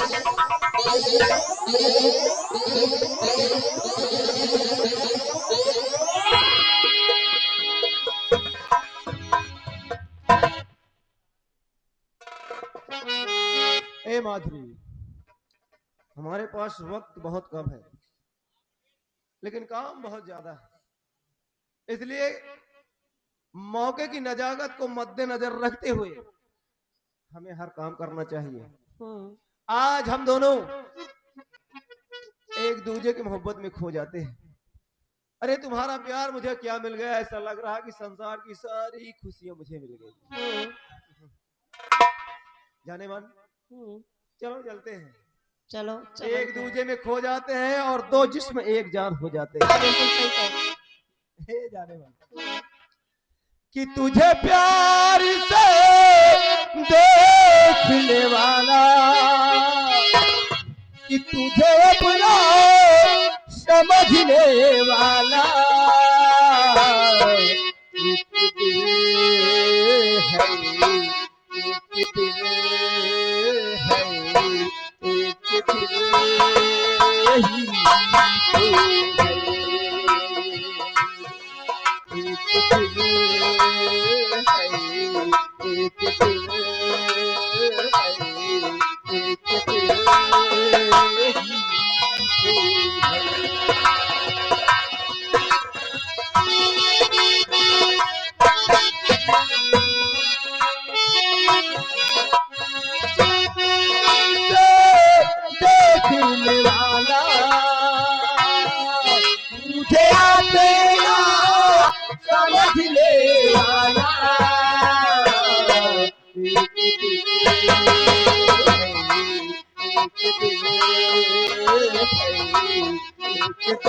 ए माधुरी, हमारे पास वक्त बहुत कम है लेकिन काम बहुत ज्यादा है, इसलिए मौके की नजाकत को मद्देनजर रखते हुए हमें हर काम करना चाहिए। आज हम दोनों एक दूसरे की मोहब्बत में खो जाते हैं। अरे तुम्हारा प्यार मुझे क्या मिल गया, ऐसा लग रहा कि संसार की सारी खुशियां मुझे मिल गई। जाने मन, चलो चलते हैं। चलो एक दूसरे में खो जाते हैं और दो जिस्म एक जान हो जाते हैं। हे जाने मन, कि तुझे प्यार से देखने वाला, कि तुझे अपना समझने वाला एक दिल है, एक दिल है, एक दिल ही तो है, एक दिल है, एक दिल है, एक दिल ही तो है। देखने वाला मुझे अपना समझने वाला एक दिल है, एक दिल है, एक दिल ही तो है।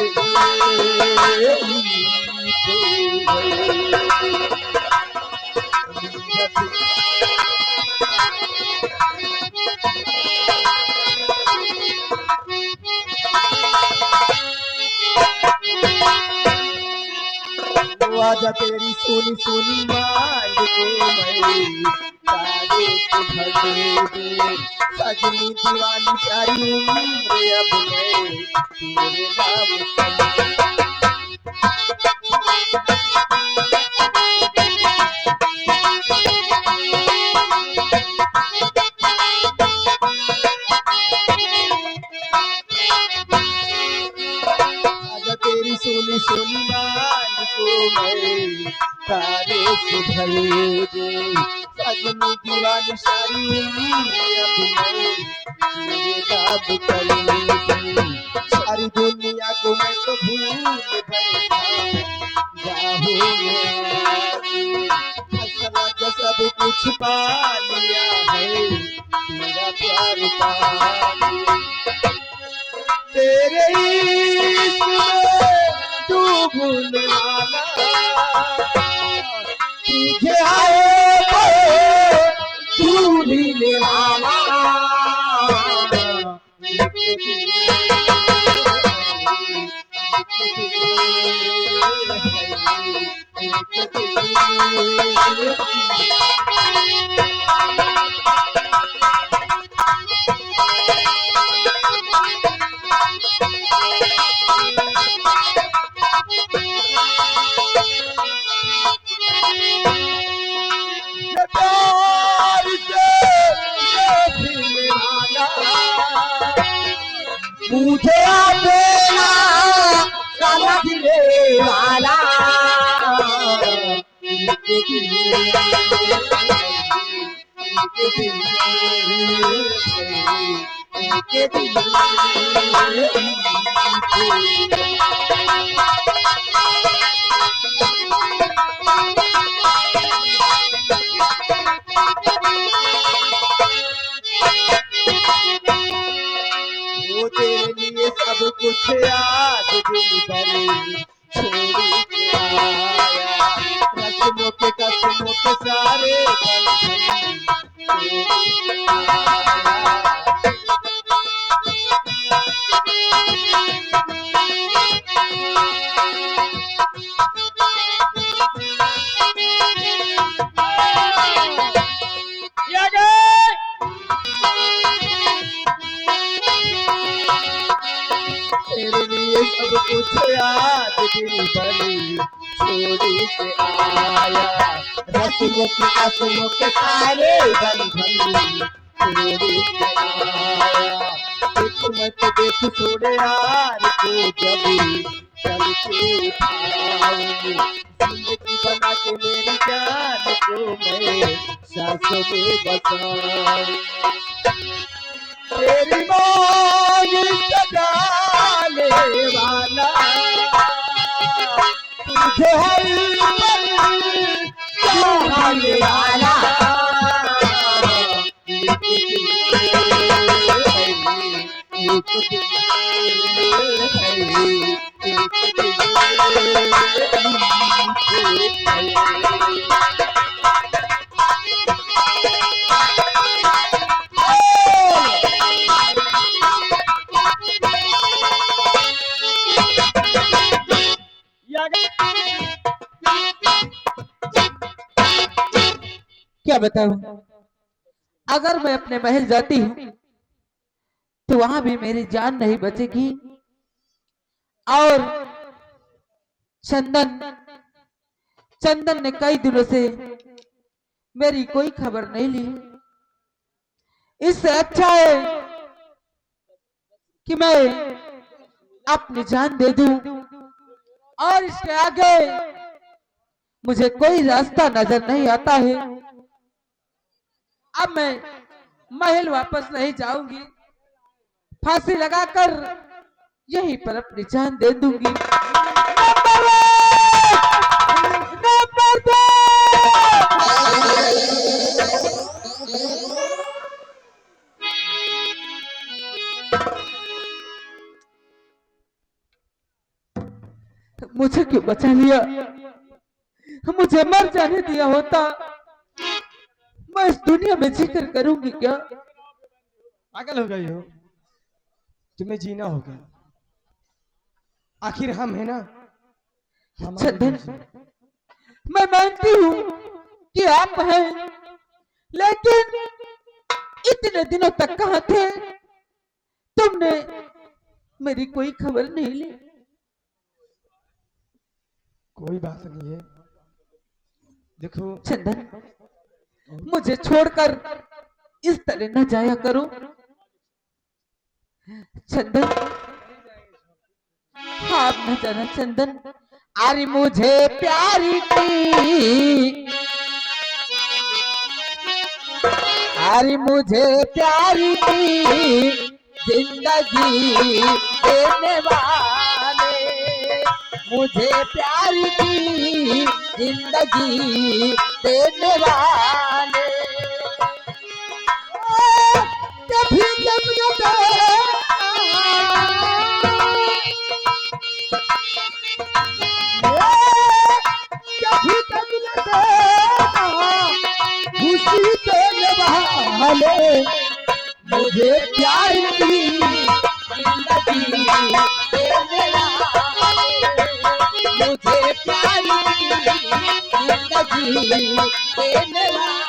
आजा तेरी सोनी सोनी माल को मैं तारीफ भर दे, सजनी दीवानी प्यारी उम्र अब मैं तेरे नाम आजा तेरी सोनी सोनी माल को मैं तारीफ भर दे, सजनी दीवानी सारी उम्र अब मैं तेरे नाम कर दे, सारी दुनिया को मैं तो भूल बैठा जाऊं असला का सब कुछ पा लिया है, तेरा प्यार पा लिया। तेरे इश्क में डूबने वाला, तुझे आए भूलने वाला एक दिल है, एक दिल प्यार से देखने वाला मुझे अपना समझने वाला एक दिल है, एक दिल है, एक दिल वो तेरे लिए सब कुछ आज दिल भर छोड़ के आया, रस्मों के कसमों के सारे बंधन तोड़ के आया। मुझे आज दिल बड़ी छोड़ी के आया, रस्मों की रस्मों के सारे बंधन छोड़ी के आया। देख मत देख छोड़े यार को जब चल के उठाऊं, जिंदगी बना के मेरी जान को मैं सांसों में बसाऊं। तेरी मांग सजाने वाला तुझे हर पल चाहने वाला, क्या बताऊं, अगर मैं अपने महल जाती हूँ तो वहां भी मेरी जान नहीं बचेगी। और चंदन चंदन ने कई दिनों से मेरी कोई खबर नहीं ली। इससे अच्छा है कि मैं अपनी जान दे दूं, और इसके आगे मुझे कोई रास्ता नजर नहीं आता है। अब मैं महल वापस नहीं जाऊंगी, फांसी लगाकर यहीं पर अपनी जान दे दूंगी। नंबर दो! मुझे क्यों बचा लिया? मुझे मर जाने दिया होता, मैं इस दुनिया में जिक्र करूंगी क्या? पागल हो गई हो, तुम्हें जीना होगा। आखिर हम है ना, चंदन, मैं मानती हूँ कि आप हैं, लेकिन इतने दिनों तक कहाँ थे? तुमने मेरी कोई खबर नहीं ली। कोई बात नहीं है, देखो चंदन, मुझे छोड़कर इस तरह न जाया करो। चंदन, आप न जाना चंदन। अरे मुझे प्यारी की, अरे मुझे प्यारी की जिंदगी देने वाले, मुझे प्यारी की जिंदगी देने वाले, कभी जब कभी तक खुशी देने वाले, मुझे प्यार की जिंदगी देने वाले, मुझे प्यार की जिंदगी देने वाले।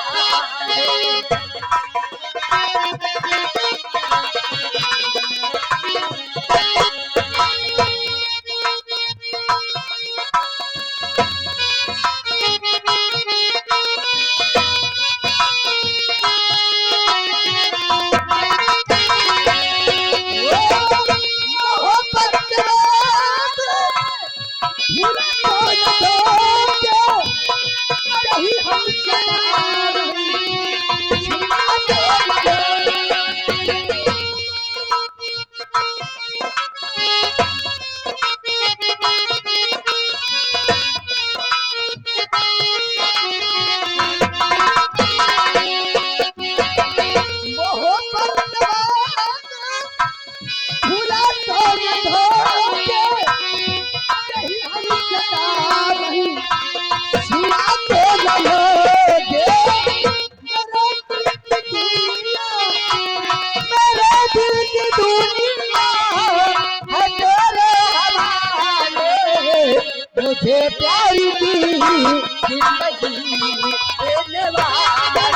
मुझे प्यार की जिंदगी देने वाले,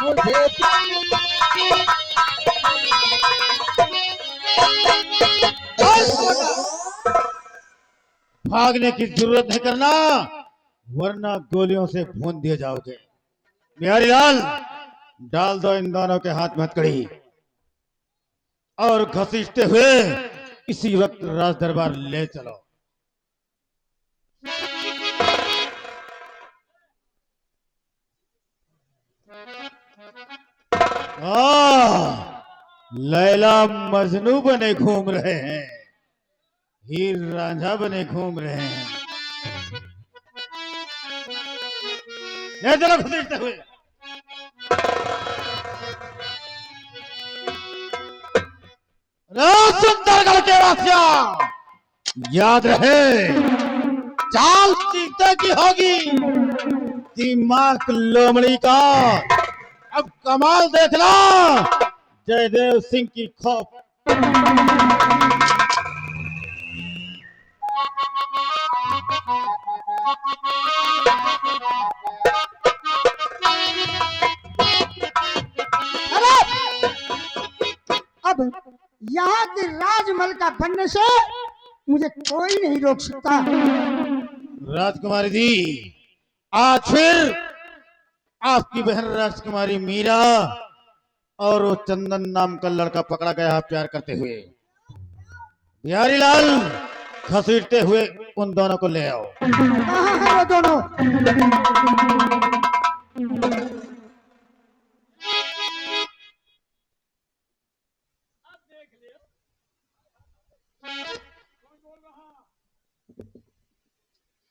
मुझे प्यार भागने की जरूरत नहीं करना, वरना गोलियों से भून दिए जाओगे। बिहारी लाल, डाल दो इन दोनों के हाथ में हथकड़ी और घसीटते हुए इसी वक्त राज दरबार ले चलो। लैला मजनू बने घूम रहे हैं, हीर रांझा बने घूम रहे हैं। ले चलो घसीटते हुए। सुंदरगढ़ के वासिया, याद रहे, चाल चीते की होगी, दिमाग लोमड़ी का। अब कमाल देखना, जयदेव सिंह की खौफ। अब यहाँ के राजमहल का बनने से मुझे कोई नहीं रोक सकता। राजकुमारी जी, आज फिर आपकी बहन राजकुमारी मीरा और वो चंदन नाम का लड़का पकड़ा गया है प्यार करते हुए। बिहारी लाल, घसीटते हुए उन दोनों को ले आओ। कहाँ है वो दोनों?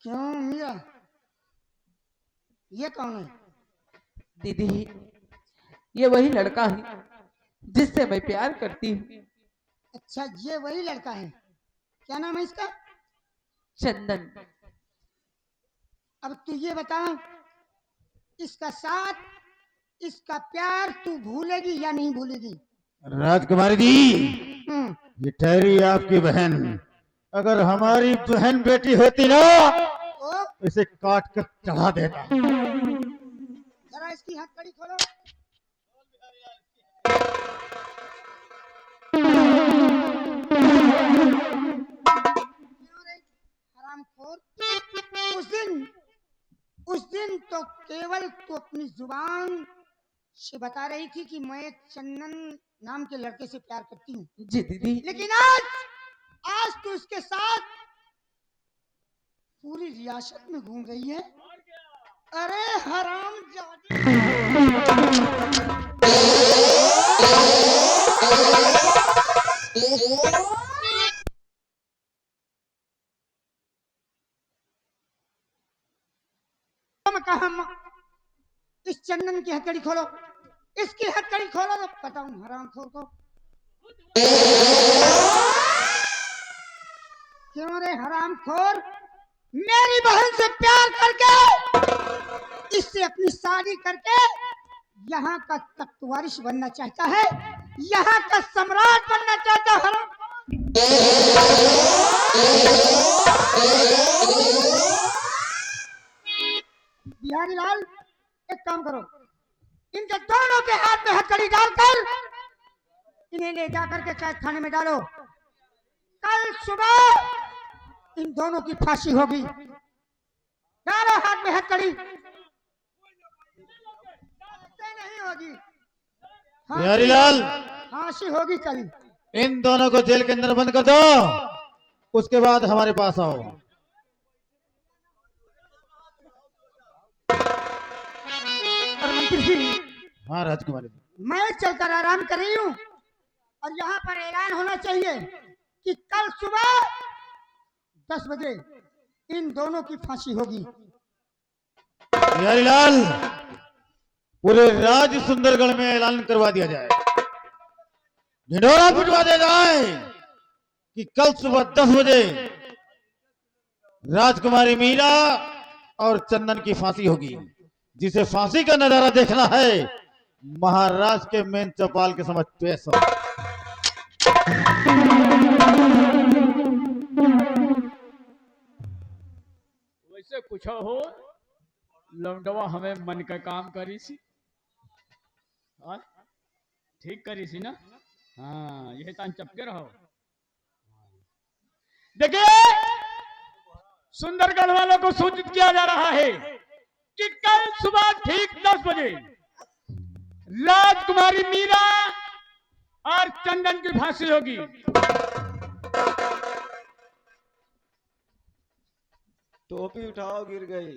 क्यों मीरा, ये कौन है? दीदी, ये वही लड़का है जिससे मैं प्यार करती हूँ। अच्छा, ये वही लड़का है। क्या नाम है इसका? चंदन। अब तू ये बता, इसका साथ, इसका प्यार तू भूलेगी या नहीं भूलेगी? राजकुमारी जी, हम्म, ये ठहरी आपकी बहन। अगर हमारी बहन बेटी होती ना, ओ, इसे काट कर चढ़ा देता। जरा इसकी हथकड़ी खोलो। हरामखोर, उस दिन तो केवल तू अपनी जुबान से बता रही थी कि मैं चंदन नाम के लड़के से प्यार करती हूँ, जी दीदी। लेकिन आज तू इसके साथ पूरी रियासत में घूम रही है। अरे हराम कहा, इस चंदन की हथकड़ी खोलो, इसकी हथकड़ी खोलो तो बताऊं हरामखोर को। क्यों रे हरामखोर, मेरी बहन से प्यार करके, इससे अपनी शादी करके यहाँ का तख्तवारिश बनना चाहता है, यहाँ का सम्राट बनना चाहता है। बिहारी लाल, एक काम करो, इनके दोनों के हाथ में हथकड़ी डालकर इन्हें ले जाकर के कैद खाने में डालो। कल सुबह इन दोनों की फांसी होगी। डालो हाथ में हथकड़ी। नहीं होगी, बिहारी लाल, फांसी होगी कल। इन दोनों को जेल के अंदर बंद कर दो, उसके बाद हमारे पास आओ। और मंत्री जी, हाँ राजकुमारी जी, मैं चलकर आराम कर रही हूँ और यहाँ पर ऐलान होना चाहिए कि कल सुबह 10 बजे इन दोनों की फांसी होगी। बिहारी लाल, पूरे राज सुंदरगढ़ में ऐलान करवा दिया जाए, ढिंढोरा पिटवा दिया जाए कि कल सुबह 10 बजे राजकुमारी मीरा और चंदन की फांसी होगी। जिसे फांसी का नजारा देखना है, महाराज के मेन चौपाल के समझ पेश हो। वैसे कुछ हो, लौंडवा हमें मन का काम करी सी। हाँ? ठीक करी सी ना। हाँ, ये तान चपके रहो। देखिए, सुंदरगढ़ वालों को सूचित किया जा रहा है कि कल सुबह ठीक 10 बजे राजकुमारी मीरा और चंदन की फांसी होगी। टोपी उठाओ, गिर गई।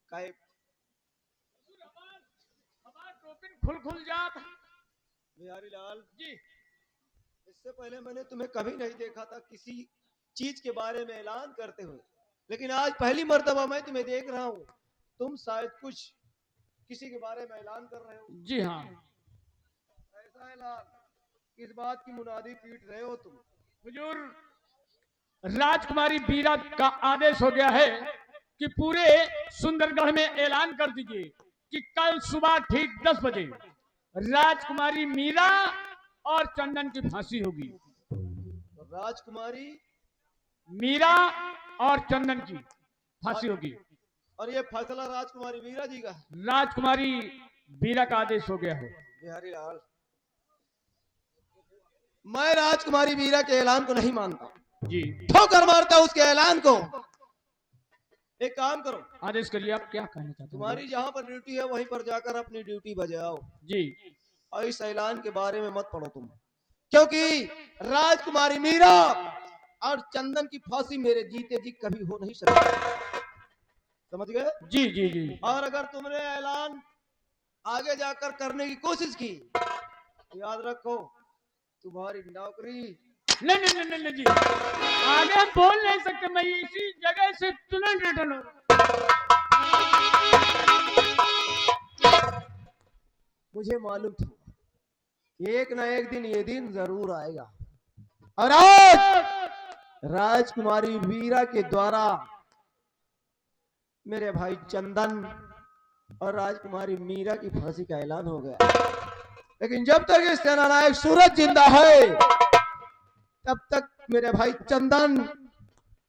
काय टोपी खुल जात। बिहारी लाल जी, इससे पहले मैंने तुम्हें कभी नहीं देखा था किसी चीज के बारे में ऐलान करते हुए, लेकिन आज पहली मर्तबा मैं तुम्हें देख रहा हूँ। तुम शायद कुछ किसी के बारे में ऐलान कर रहे हो। जी हाँ। ऐसा ऐलान, किस बात की मुनादी पीट रहे हो तुम? हुजूर, राजकुमारी मीरा का आदेश हो गया है कि पूरे सुंदरगढ़ में ऐलान कर दीजिए कि कल सुबह ठीक 10 बजे राजकुमारी मीरा और चंदन की फांसी होगी। राजकुमारी मीरा और चंदन की फांसी होगी। और ये फैसला राजकुमारी मीरा जी का है? राजकुमारी मीरा का आदेश हो गया है। बिहारी लाल, मैं राजकुमारी मीरा के ऐलान को नहीं मानता जी, ठोकर मारता उसके ऐलान को। एक काम करो, आदेश करिए, आप क्या कहना चाहते हैं? तुम्हारी जहां पर ड्यूटी है वहीं पर जाकर अपनी ड्यूटी बजाओ। जी, और इस ऐलान के बारे में मत पढ़ो तुम, क्योंकि राजकुमारी मीरा और चंदन की फांसी मेरे जीते जी कभी हो नहीं सकती। समझ गए? जी जी जी। और अगर तुमने ऐलान आगे जाकर करने की कोशिश की, याद रखो तुम्हारी नौकरी। नहीं नहीं नहीं नहीं जी, आगे बोल नहीं सकते। मैं इसी जगह से तुरंत रिटर्न हो। मुझे मालूम था एक ना एक दिन ये दिन जरूर आएगा, और आज राजकुमारी वीरा के द्वारा मेरे भाई चंदन और राजकुमारी मीरा की फांसी का ऐलान हो गया। लेकिन जब तक इस सेनानायक सूरज जिंदा है, तब तक मेरे भाई चंदन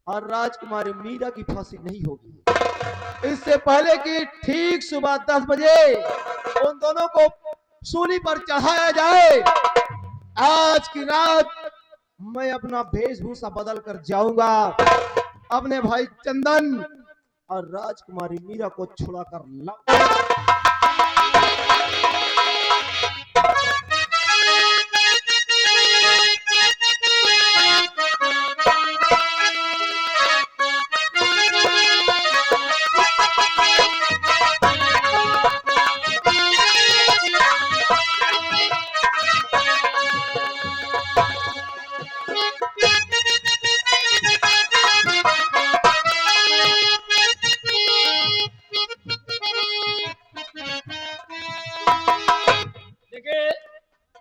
और राजकुमारी मीरा की फांसी नहीं होगी। इससे पहले कि ठीक सुबह 10 बजे उन दोनों को सूली पर चढ़ाया जाए, आज की रात मैं अपना वेशभूषा बदल कर जाऊंगा, अपने भाई चंदन और राजकुमारी मीरा को छुड़ा कर लाऊंगा।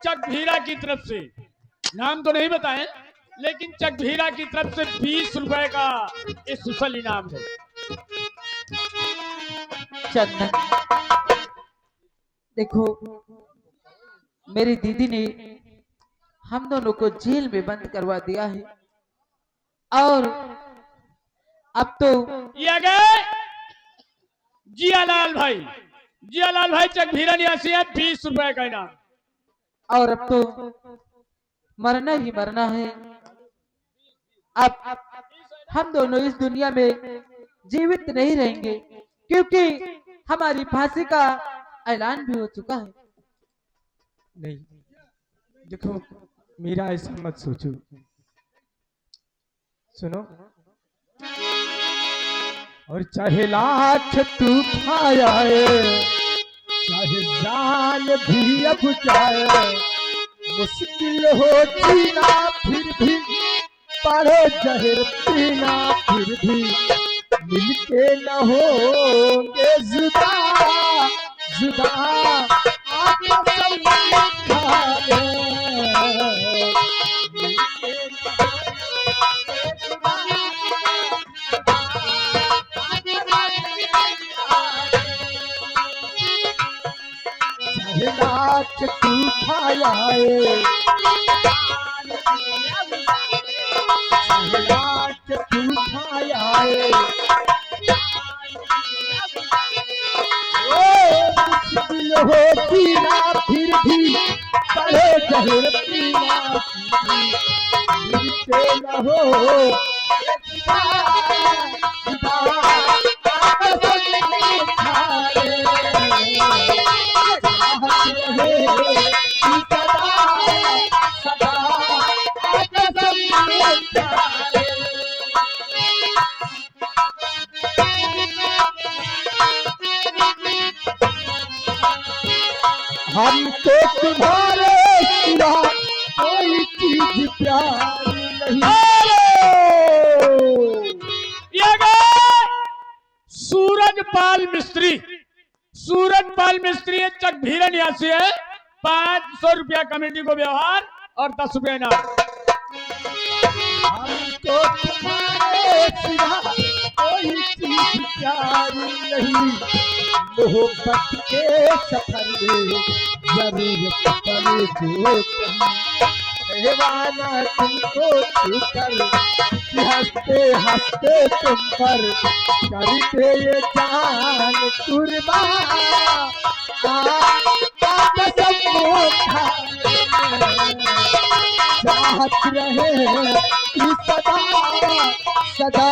चकभीरा की तरफ से, नाम तो नहीं बताएं, लेकिन चकभीरा की तरफ से 20 रुपए का स्पेशल इनाम है। चंदन, देखो मेरी दीदी ने हम दोनों को जेल में बंद करवा दिया है, और अब तो ये गए जियालाल भाई, जियालाल भाई चकभीरा निवासी है, 20 रुपए का इनाम। और अब तो मरना ही मरना है। अब हम दोनों इस दुनिया में जीवित नहीं रहेंगे, क्योंकि हमारी फांसी का ऐलान भी हो चुका है। नहीं देखो मीरा, ऐसा मत सोचो। सुनो, और चाहे लाख तू खाया है, चाहे जान भी अब जाए, मुश्किल हो जीना फिर भी, पढ़े जहर पीना फिर भी, मिलके न होंगे जुदा जुदा, आत्मा खाए मिलके न होंगे नाच तू खाया नाच तू खाया मुश्किल हो पीना फिर भी, पढ़े जहर पीना फिर भी, मिलते न हो हमको तुम्हारे सिवा कोई चीज प्यारी नहीं। ये गए सूरजपाल मिस्त्री। सूरजपाल मिस्त्री है, चकभीरा निवासी है। 500 रुपया कमेटी को व्यवहार और 10 रुपया इनाम। हमको तुम्हारे सिवा कोई चीज प्यारी नहीं। मोहब्बत के सफर में जरूरत पड़े तो दीवाना तुमको छूकर हंसते हंसते तुम पर करते ये जान कुर्बान। चाहत रहे कि सदा सदा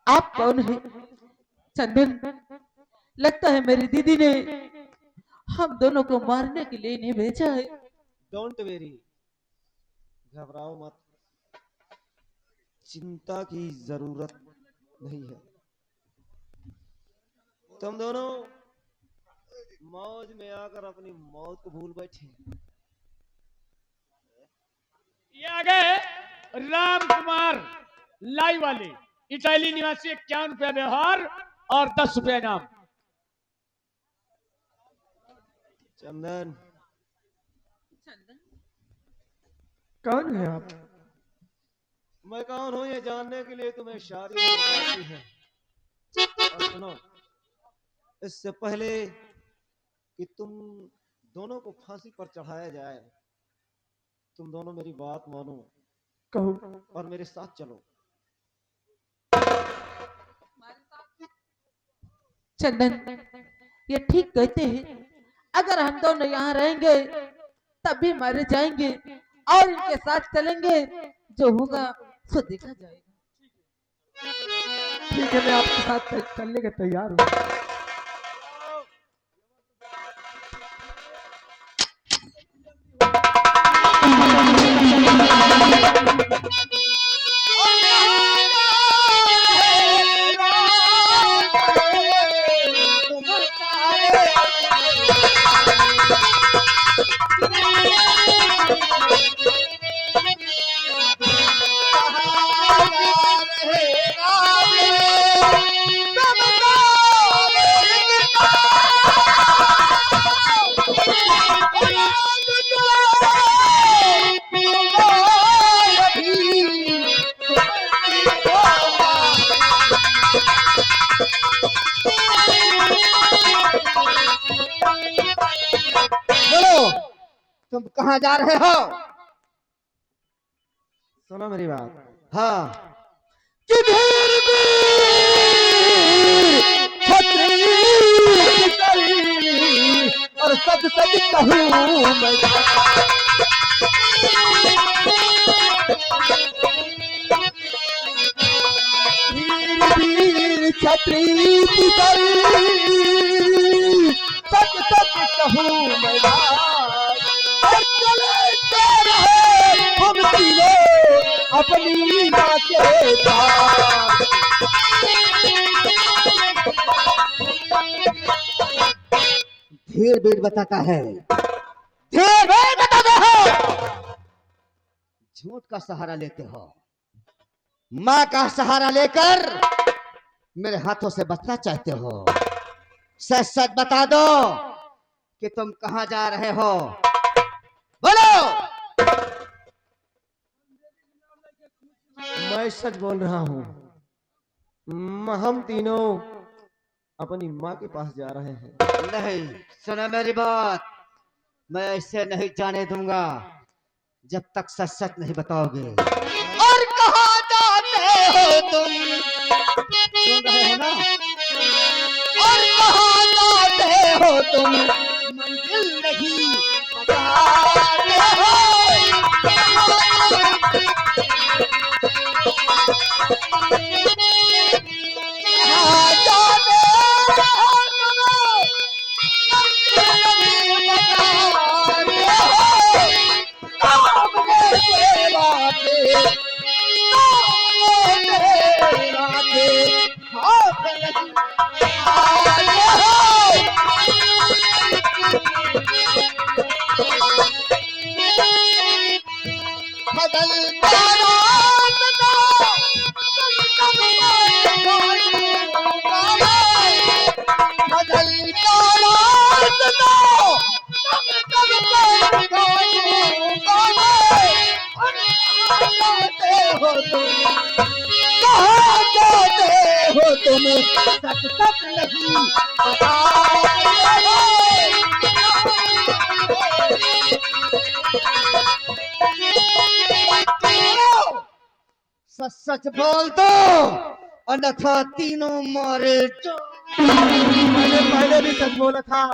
आप कौन है? चंदन, लगता है मेरी दीदी ने हम दोनों को मारने के लिए इन्हें भेजा है। डोंट वेरी, घबराओ मत, चिंता की जरूरत नहीं है। तुम दोनों मौज में आकर अपनी मौत को भूल बैठे। ये आ गए राम कुमार लाई वाले, इटाली निवासी। 51 रुपया व्यवहार और 10 रुपया इनाम। चंदन, कौन है आप? मैं कौन हूं ये जानने के लिए तुम्हें शादी करनी है। और सुनो, इससे पहले कि तुम दोनों को फांसी पर चढ़ाया जाए, तुम दोनों मेरी बात मानो कहो। और मेरे साथ चलो। चंदन, ये ठीक कहते हैं। अगर हम दोनों यहाँ रहेंगे तब भी मारे जाएंगे और इनके साथ चलेंगे, जो होगा सो देखा जाएगा। ठीक है, मैं आपके साथ चलने के तैयार हूँ। तुम कहाँ जा रहे हो? सुनो मेरी बात। हाँ, और सच सच कहूँ मैं, वीर छत्री सच सच कहूँ मैं, हम तीनों अपनी माँ के साथ। धीर बीर बताता है, धीर बीर बताते हो। झूठ का सहारा लेते हो, माँ का सहारा लेकर मेरे हाथों से बचना चाहते हो। सच सच बता दो कि तुम कहाँ जा रहे हो, बोलो। मैं सच बोल रहा हूँ। हम तीनों अपनी माँ के पास जा रहे हैं। नहीं, सुना मेरी बात, मैं ऐसे नहीं जाने दूंगा जब तक सच सच नहीं बताओगे। और कहाँ जाते हो तुम? सुन रहे हो ना? और कहाँ जाते तुम मंजिल नहीं पता हो तुम सच सच नहीं सच सच बोल दो अन्यथा तीनों मारे मैंने पहले भी सच बोला था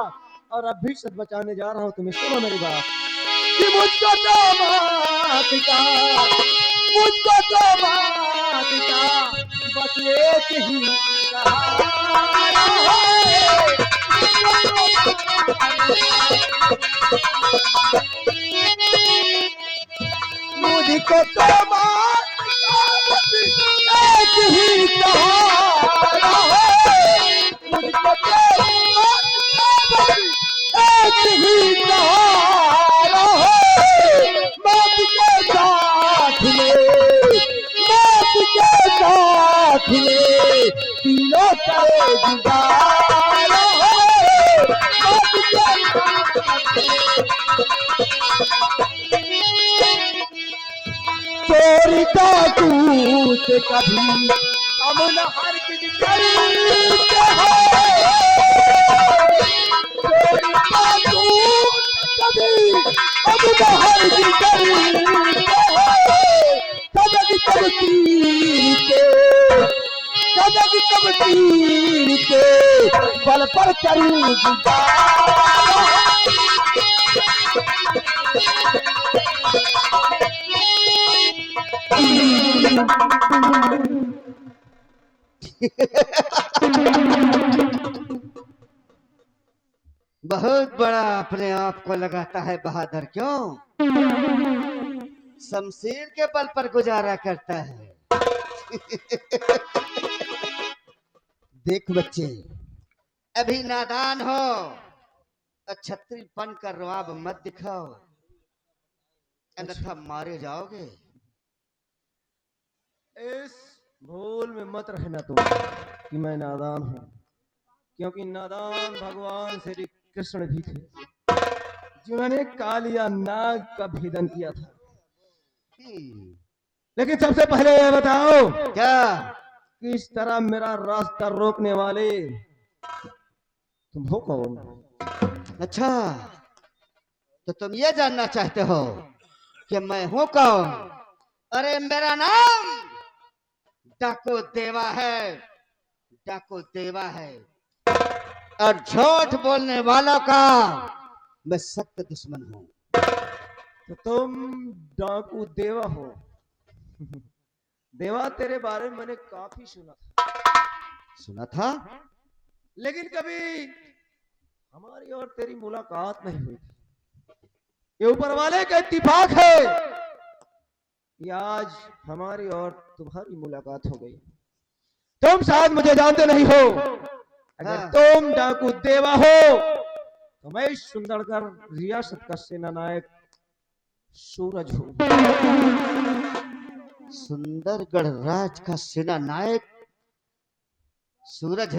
और अब भी सच बचाने जा रहा हूँ। तुम्हें सुनो मेरी बात कि मुझको तो मात का बस एक ही सहारा है। मुझको तो मात का बस एक ही सहारा है। मुझको तो मात का बस एक ही सहारा है। मौत के साथ में तीनों करे गुजारा है। मौत के चोरी का कूच कभी हम न हर किसी करते हैं। चोरी का कूच कभी हम न हर किसी करते हैं। कब तीर के बल पर करूं गुजारा। बहुत बड़ा अपने आप को लगाता है बहादुर, क्यों? शमशीर के बल पर गुजारा करता है। देख बच्चे, अभी नादान हो, छत्रीपन का रुआब मत दिखाओ, अन्यथा मारे जाओगे। इस भूल में मत रहना तुम कि मैं नादान हूँ, क्योंकि नादान भगवान श्री कृष्ण भी थे जिन्होंने कालिया नाग का भेदन किया था। लेकिन सबसे पहले ये बताओ क्या? किस तरह मेरा रास्ता रोकने वाले तुम हो कौन? अच्छा, तो तुम ये जानना चाहते हो कि मैं हूं कौन? अरे मेरा नाम डाकू देवा है, डाकू देवा है, और झूठ बोलने वालों का मैं सख्त दुश्मन हूं। तो तुम डाकू देवा हो। देवा, तेरे बारे में मैंने काफी सुना था, लेकिन कभी हमारी और तेरी मुलाकात नहीं हुई। ये ऊपर वाले का इत्तेफाक है कि आज हमारी और तुम्हारी मुलाकात हो गई। तुम शायद मुझे जानते नहीं हो। अगर तुम डाकू देवा हो तो मैं सुंदरगढ़ रियासत का सेना नायक सूरज हूँ। सुंदरगढ़ राज का सेना नायक सूरज है